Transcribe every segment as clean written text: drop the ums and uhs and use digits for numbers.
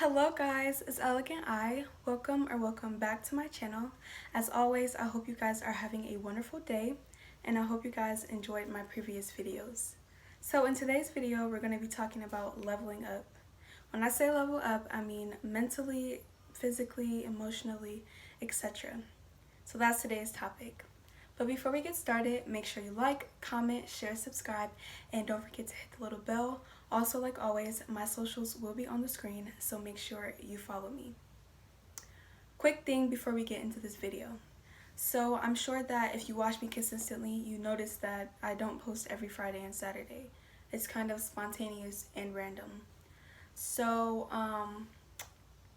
Hello guys, it's Elegant Eye. Welcome back to my channel. As always, I hope you guys are having a wonderful day and I hope you guys enjoyed my previous videos. So in today's video, we're going to be talking about leveling up. When I say level up, I mean mentally, physically, emotionally, etc. So that's today's topic. But before we get started, make sure you like, comment, share, subscribe, and don't forget to hit the little bell. Also, like always, my socials will be on the screen, so make sure you follow me. Quick thing before we get into this video. So I'm sure that if you watch me consistently, you notice that I don't post every Friday and Saturday. It's kind of spontaneous and random. So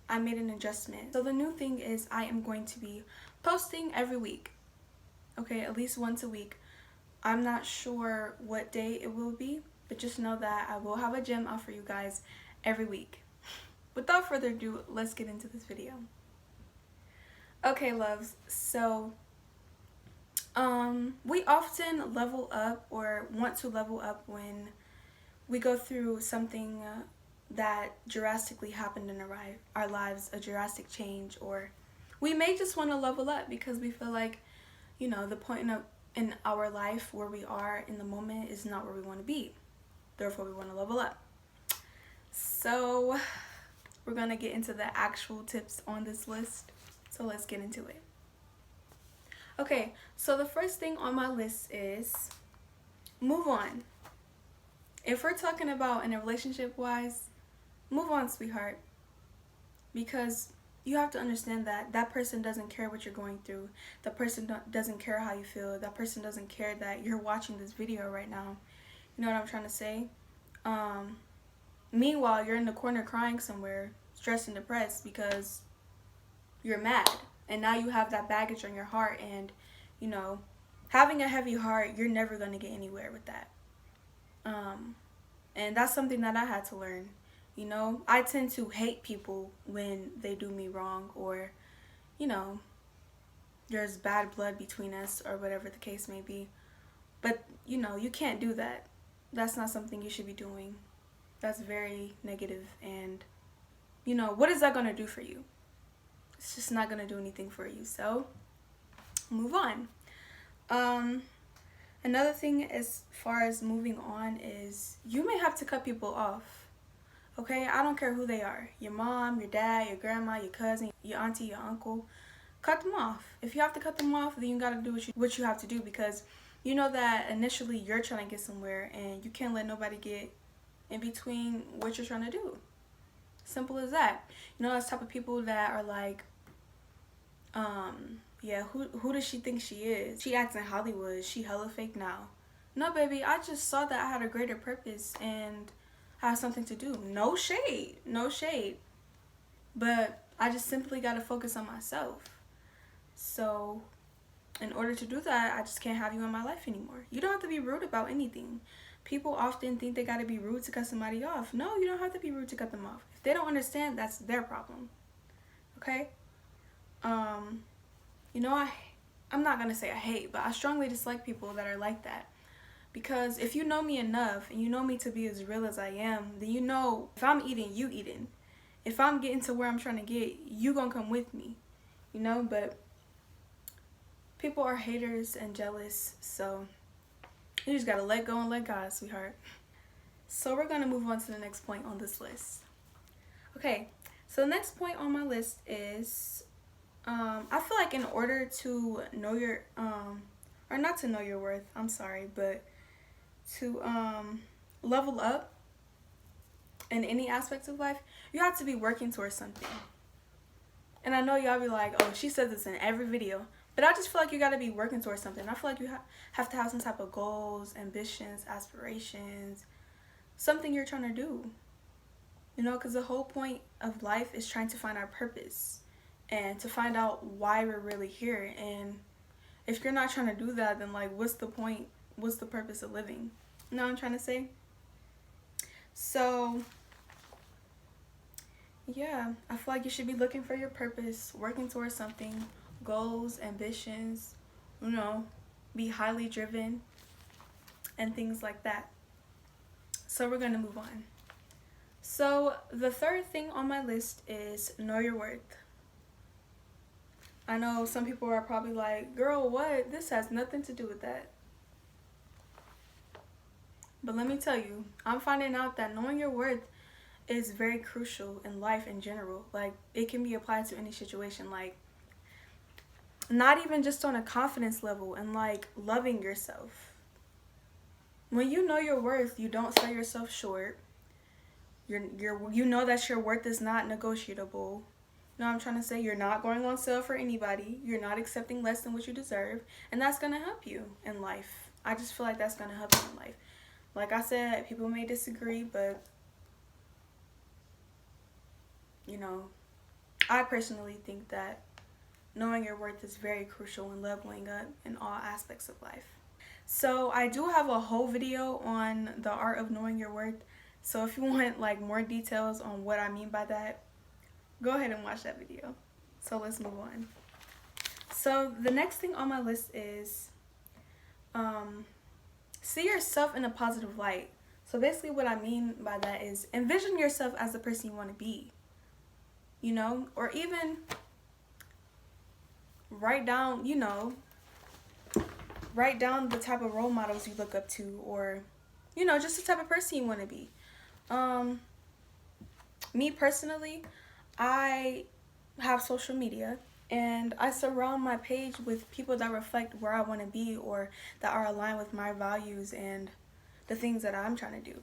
I made an adjustment. So the new thing is I am going to be posting every week. Okay, at least once a week. I'm not sure what day it will be, but just know that I will have a gem out for you guys every week. Without further ado, let's get into this video. Okay, loves, so we often level up or want to level up when we go through something that drastically happened in our lives, a drastic change, or we may just want to level up because we feel like, you know, the point in our life where we are in the moment is not where we want to be. Therefore, we want to level up. So we're going to get into the actual tips on this list. So let's get into it. Okay, so the first thing on my list is move on. If we're talking about in a relationship wise, move on, sweetheart. Because you have to understand that that person doesn't care what you're going through. That person doesn't care how you feel. That person doesn't care that you're watching this video right now. You know what I'm trying to say? Meanwhile, you're in the corner crying somewhere, stressed and depressed because you're mad. And now you have that baggage on your heart. And, you know, having a heavy heart, you're never going to get anywhere with that. And that's something that I had to learn. You know, I tend to hate people when they do me wrong or, you know, there's bad blood between us or whatever the case may be. But, you know, you can't do that. That's not something you should be doing. That's very negative and, you know, what is that going to do for you? It's just not going to do anything for you. So, move on. Another thing as far as moving on is you may have to cut people off. Okay, I don't care who they are. Your mom, your dad, your grandma, your cousin, your auntie, your uncle. Cut them off. If you have to cut them off, then you got to do what you have to do because you know that initially you're trying to get somewhere and you can't let nobody get in between what you're trying to do. Simple as that. You know those type of people that are like, yeah, who does she think she is? She acts in Hollywood. She hella fake now. No, baby, I just saw that I had a greater purpose and have something to do. No shade, no shade. But I just simply got to focus on myself. So in order to do that, I just can't have you in my life anymore. You don't have to be rude about anything. People often think they got to be rude to cut somebody off. No, you don't have to be rude to cut them off. If they don't understand, that's their problem. Okay? You know, I'm not going to say I hate, but I strongly dislike people that are like that. Because if you know me enough and you know me to be as real as I am, then you know if I'm eating, you eating. If I'm getting to where I'm trying to get, you gonna come with me. You know, but people are haters and jealous, so you just gotta let go and let God, sweetheart. So we're gonna move on to the next point on this list. Okay, so the next point on my list is, I feel like in order to know your, or not to know your worth, I'm sorry, but to level up in any aspects of life, you have to be working towards something. And I know y'all be like, oh, she says this in every video, but I just feel like you got to be working towards something. I feel like you have to have some type of goals, ambitions, aspirations, something you're trying to do. You know, because the whole point of life is trying to find our purpose and to find out why we're really here. And if you're not trying to do that, then like, what's the point? What's the purpose of living? You know what I'm trying to say? So, yeah, I feel like you should be looking for your purpose, working towards something, goals, ambitions, you know, be highly driven, and things like that. So we're going to move on. So the third thing on my list is know your worth. I know some people are probably like, girl, what? This has nothing to do with that. But let me tell you, I'm finding out that knowing your worth is very crucial in life in general. Like, it can be applied to any situation. Like, not even just on a confidence level and like loving yourself. When you know your worth, you don't sell yourself short. You know that your worth is not negotiable. You know what I'm trying to say? You're not going on sale for anybody. You're not accepting less than what you deserve. And that's going to help you in life. I just feel like that's going to help you in life. Like I said, people may disagree, but, you know, I personally think that knowing your worth is very crucial in leveling up in all aspects of life. So I do have a whole video on the art of knowing your worth. So if you want like more details on what I mean by that, go ahead and watch that video. So let's move on. So the next thing on my list is see yourself in a positive light. So basically what I mean by that is envision yourself as the person you want to be, you know, or even write down the type of role models you look up to, or, you know, just the type of person you want to be. Me personally, I have social media and I surround my page with people that reflect where I want to be or that are aligned with my values and the things that I'm trying to do.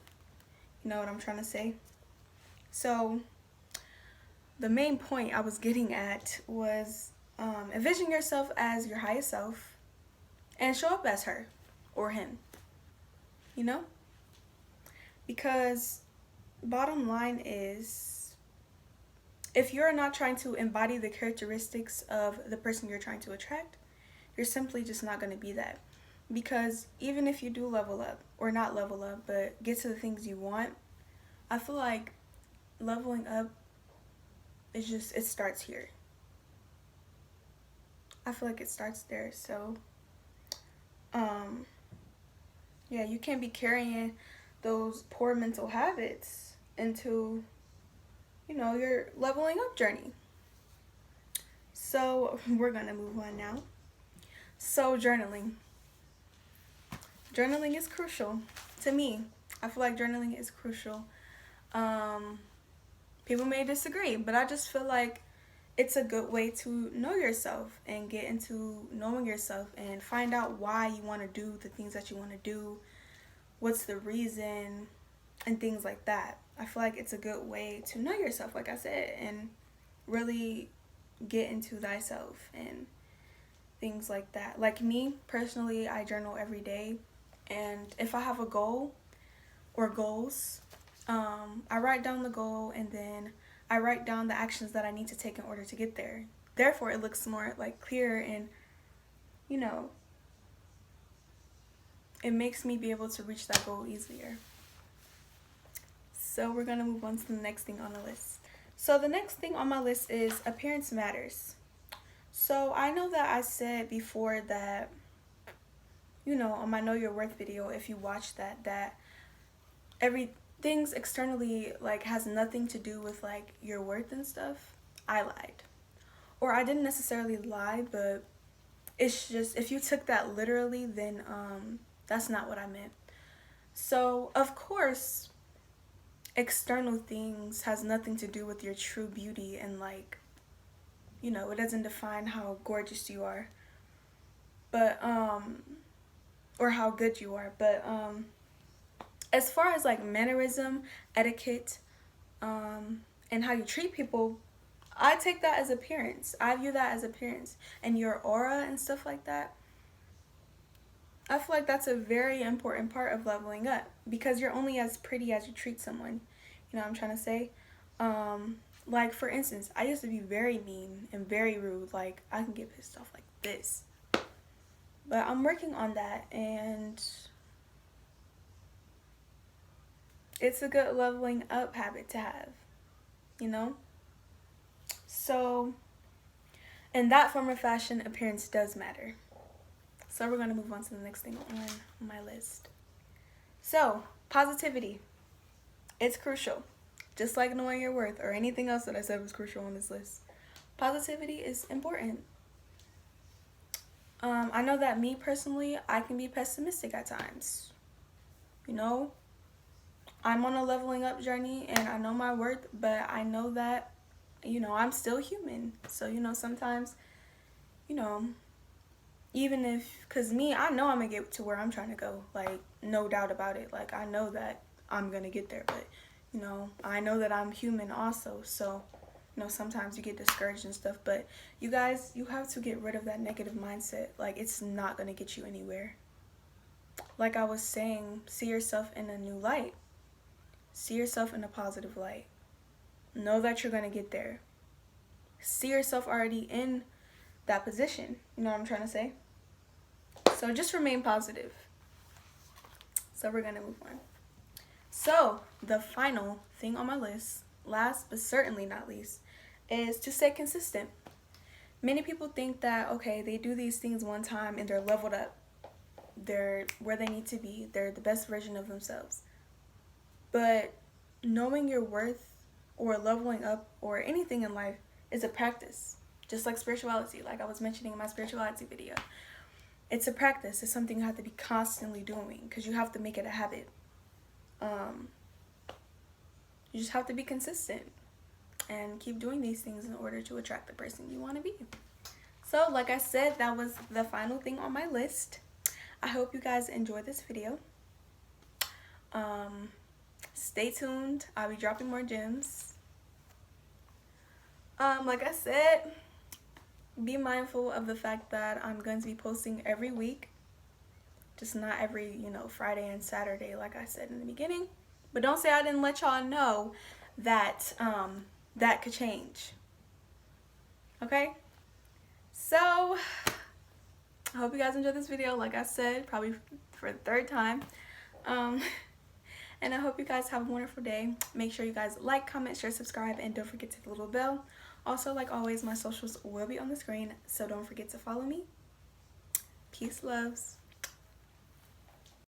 You know what I'm trying to say? So the main point I was getting at was envision yourself as your highest self and show up as her or him, you know? Because bottom line is, if you're not trying to embody the characteristics of the person you're trying to attract, you're simply just not going to be that. Because even if you do level up, or not level up, but get to the things you want, I feel like leveling up is just, it starts here. I feel like it starts there. So, yeah, you can't be carrying those poor mental habits into, you know, your leveling up journey. So we're gonna move on now. So journaling is crucial to me. I feel like journaling is crucial. People may disagree, but I just feel like it's a good way to know yourself and get into knowing yourself and find out why you want to do the things that you want to do, what's the reason, and things like that. I feel like it's a good way to know yourself, like I said, and really get into thyself and things like that. Like me, personally, I journal every day, and if I have a goal or goals, I write down the goal and then I write down the actions that I need to take in order to get there. Therefore, it looks more like clear and, you know, it makes me be able to reach that goal easier. So we're gonna move on to the next thing on the list. So the next thing on my list is appearance matters. So I know that I said before that, you know, on my Know Your Worth video, if you watch that everything's externally like has nothing to do with like your worth and stuff. I lied. Or I didn't necessarily lie, but it's just, if you took that literally, then that's not what I meant. So of course, external things has nothing to do with your true beauty, and like, you know, it doesn't define how gorgeous you are, but or how good you are. But as far as like mannerism, etiquette, and how you treat people, I take that as appearance. I view that as appearance. And your aura and stuff like that, I feel like that's a very important part of leveling up, because you're only as pretty as you treat someone. You know what I'm trying to say? Like, for instance, I used to be very mean and very rude. Like, I can get pissed off like this. But I'm working on that, and it's a good leveling up habit to have, you know? So, in that form of fashion, appearance does matter. So we're going to move on to the next thing on my list. So, positivity. It's crucial. just like knowing your worth or anything else that I said was crucial on this list. Positivity is important. I know that me personally, I can be pessimistic at times. You know, I'm on a leveling up journey and I know my worth, but I know that, you know, I'm still human. So, you know, sometimes, you know, even if, because me, I know I'm going to get to where I'm trying to go. Like, no doubt about it. Like, I know that I'm going to get there, but, you know, I know that I'm human also. So, you know, sometimes you get discouraged and stuff, but you guys, you have to get rid of that negative mindset. Like, it's not going to get you anywhere. Like I was saying, see yourself in a new light. See yourself in a positive light. Know that you're going to get there. See yourself already in that position. You know what I'm trying to say? So just remain positive. So we're going to move on. So the final thing on my list, last but certainly not least, is to stay consistent. Many people think that, okay, they do these things one time and they're leveled up. They're where they need to be. They're the best version of themselves. But knowing your worth or leveling up or anything in life is a practice. Just like spirituality, like I was mentioning in my spirituality video. It's a practice. It's something you have to be constantly doing because you have to make it a habit. You just have to be consistent and keep doing these things in order to attract the person you want to be. So, like I said, that was the final thing on my list. I hope you guys enjoyed this video. Stay tuned. I'll be dropping more gems. Like I said, be mindful of the fact that I'm going to be posting every week. Just not every, you know, Friday and Saturday like I said in the beginning. But don't say I didn't let y'all know that that could change. Okay? So, I hope you guys enjoyed this video. Like I said, probably for the third time. And I hope you guys have a wonderful day. Make sure you guys like, comment, share, subscribe, and don't forget to hit the little bell. Also, like always, my socials will be on the screen, so don't forget to follow me. Peace, loves.